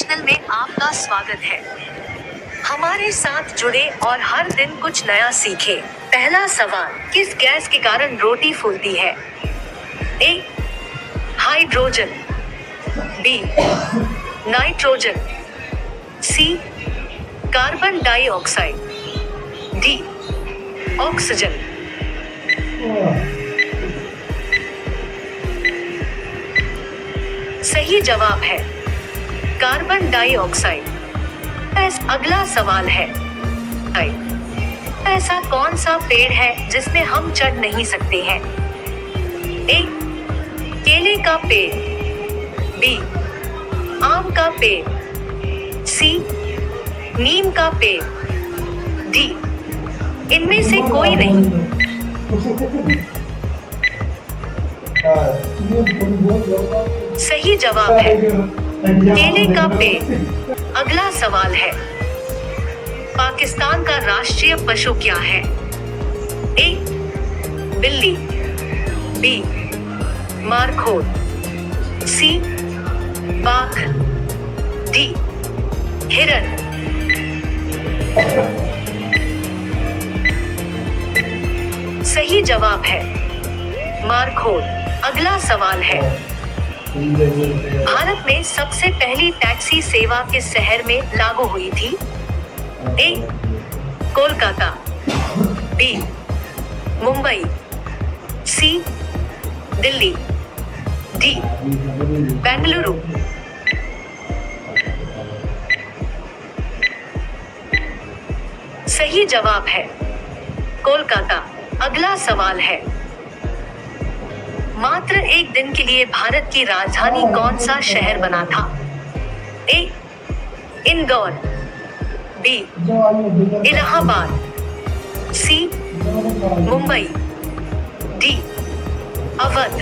Educational में आपका स्वागत है। हमारे साथ जुड़े और हर दिन कुछ नया सीखे। पहला सवाल, किस गैस के कारण रोटी फूलती है? ए हाइड्रोजन, बी नाइट्रोजन, सी कार्बन डाइऑक्साइड, डी ऑक्सीजन। सही जवाब है कार्बन डाइऑक्साइड। अगला सवाल है, ऐसा कौन सा पेड़ है जिसमें हम चढ़ नहीं सकते हैं? ए केले का पेड़, बी आम का पेड़, सी नीम का पेड़, डी इनमें से कोई नहीं। सही जवाब है केले का पेड़। अगला सवाल है, पाकिस्तान का राष्ट्रीय पशु क्या है? ए बिल्ली, बी मारखोर, सी बाघ, डी हिरन। सही जवाब है मारखोर। अगला सवाल है, भारत में सबसे पहली टैक्सी सेवा किस शहर में लागू हुई थी? ए कोलकाता, बी मुंबई, सी दिल्ली, डी बेंगलुरु। सही जवाब है कोलकाता। अगला सवाल है, मात्र एक दिन के लिए भारत की राजधानी कौन सा शहर बना था? ए इंदौर, बी इलाहाबाद, सी मुंबई, डी अवध।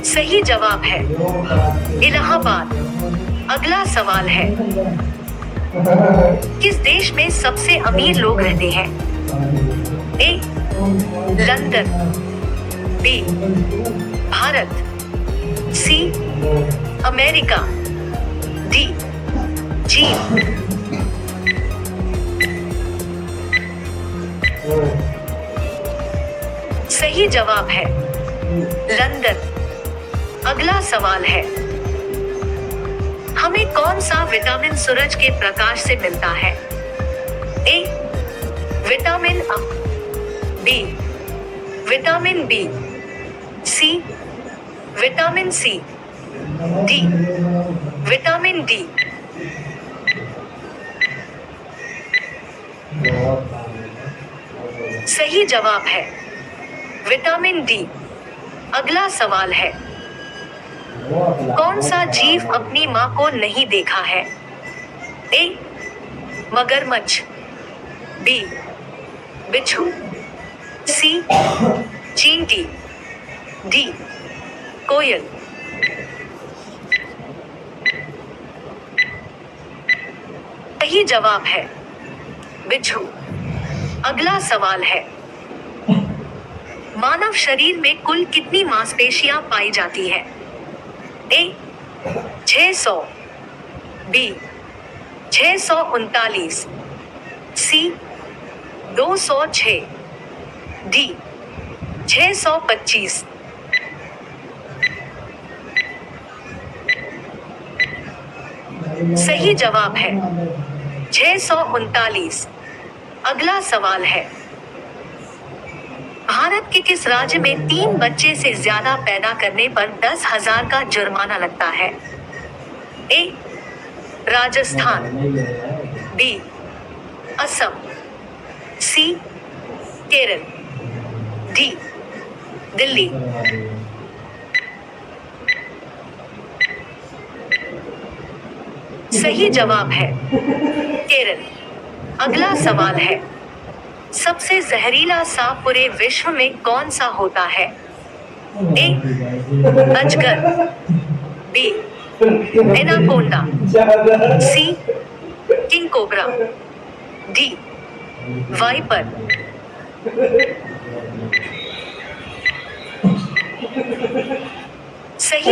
सही जवाब है इलाहाबाद। अगला सवाल है, किस देश में सबसे अमीर लोग रहते हैं? A London, B Bharat, C America, D चीन। सही जवाब है लंदन। अगला सवाल है, हमें कौन सा विटामिन सूरज के प्रकाश से मिलता है? A vitamin A, B vitamin B, C vitamin C, D vitamin D. सही जवाब है विटामिन डी। अगला सवाल है, कौन सा जीव अपनी मां को नहीं देखा है? ए मगरमच्छ, बी बिच्छू, सी चींटी, डी कोयल। सही जवाब है बिच्छू। अगला सवाल है, मानव शरीर में कुल कितनी मांसपेशियां पाई जाती है? ए 600, बी 639, सी 206, डी 625। सही जवाब है 639। अगला सवाल है, भारत के किस राज्य में 3 बच्चे से ज्यादा पैदा करने पर 10,000 का जुर्माना लगता है? ए राजस्थान, बी असम, सी केरल, डी दिल्ली। सही जवाब है केरल। अगला सवाल है, सबसे जहरीला सांप पूरे विश्व में कौन सा होता है? ए अजगर, बी एनाकोंडा, सी किंग कोबरा, डी वाइपर।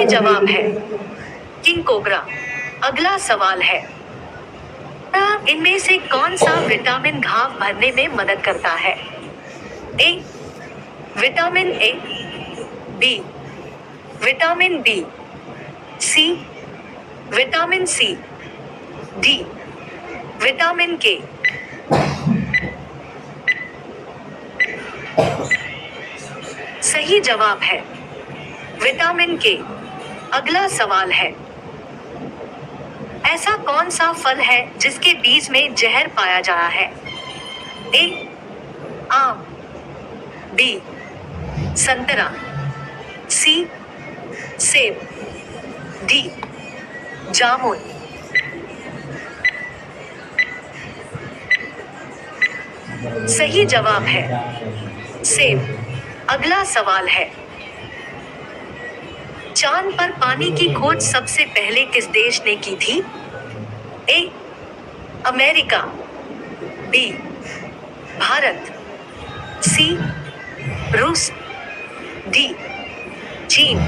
जवाब है किंग कोबरा। अगला सवाल है, इनमें से कौन सा विटामिन घाव भरने में मदद करता है? A vitamin A, B vitamin B, C vitamin C, D vitamin K. सही जवाब है विटामिन के। अगला सवाल है, ऐसा कौन सा फल है जिसके बीज में जहर पाया जाता है? ए आम, बी संतरा, सी सेब, डी जामुन। सही जवाब है सेब। अगला सवाल है, चांद पर पानी की खोज सबसे पहले किस देश ने की थी? ए अमेरिका, बी भारत, सी रूस, डी चीन।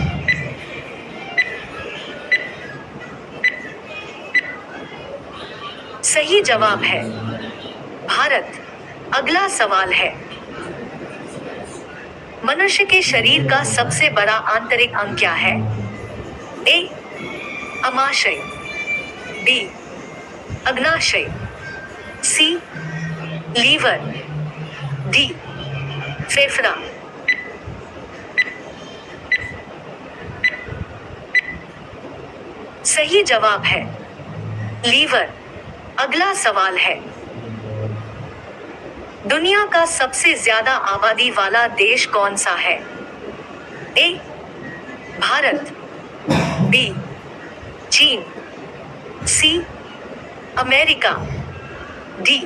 सही जवाब है भारत। अगला सवाल है, मनुष्य के शरीर का सबसे बड़ा आंतरिक अंग क्या है? ए अमाशय, बी अग्नाशय, सी लीवर, डी फेफड़ा। सही जवाब है लीवर। अगला सवाल है, दुनिया का सबसे ज्यादा आबादी वाला देश कौन सा है? ए भारत, बी चीन, सी अमेरिका, डी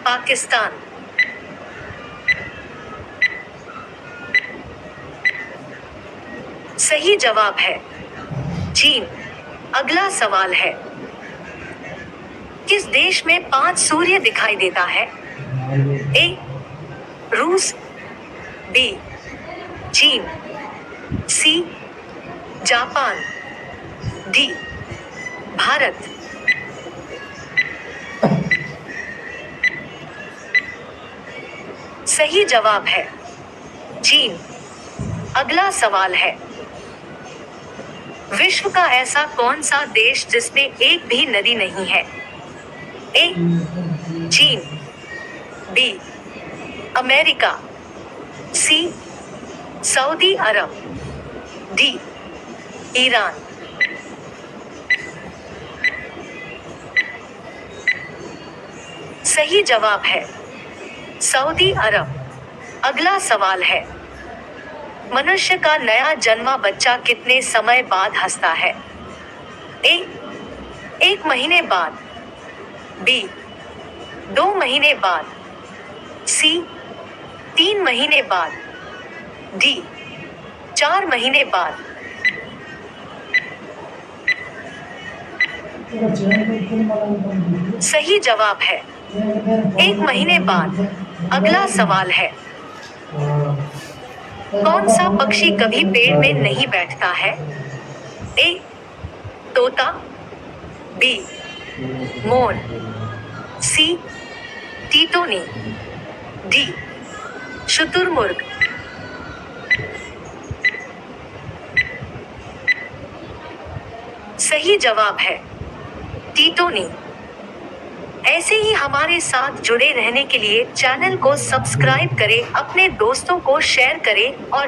पाकिस्तान। सही जवाब है चीन। अगला सवाल है, किस देश में 5 सूर्य दिखाई देता है? ए रूस, बी चीन, सी जापान, डी भारत। सही जवाब है चीन। अगला सवाल है, विश्व का ऐसा कौन सा देश जिसमें एक भी नदी नहीं है? ए चीन, बी अमेरिका, सी सऊदी अरब, डी ईरान। सही जवाब है सऊदी अरब। अगला सवाल है, मनुष्य का नया जन्मा बच्चा कितने समय बाद हंसता है? ए 1 महीने बाद, बी 2 महीने बाद, सी 3 महीने बाद, डी 4 महीने बाद। सही जवाब है 1 महीने बाद। अगला सवाल है, कौन सा पक्षी कभी पेड़ में नहीं बैठता है? ए तोता, बी मोर, सी टीटोनी, डी शुतुरमुर्ग। सही जवाब है टीटोनी। ऐसे ही हमारे साथ जुड़े रहने के लिए चैनल को सब्सक्राइब करें, अपने दोस्तों को शेयर करें और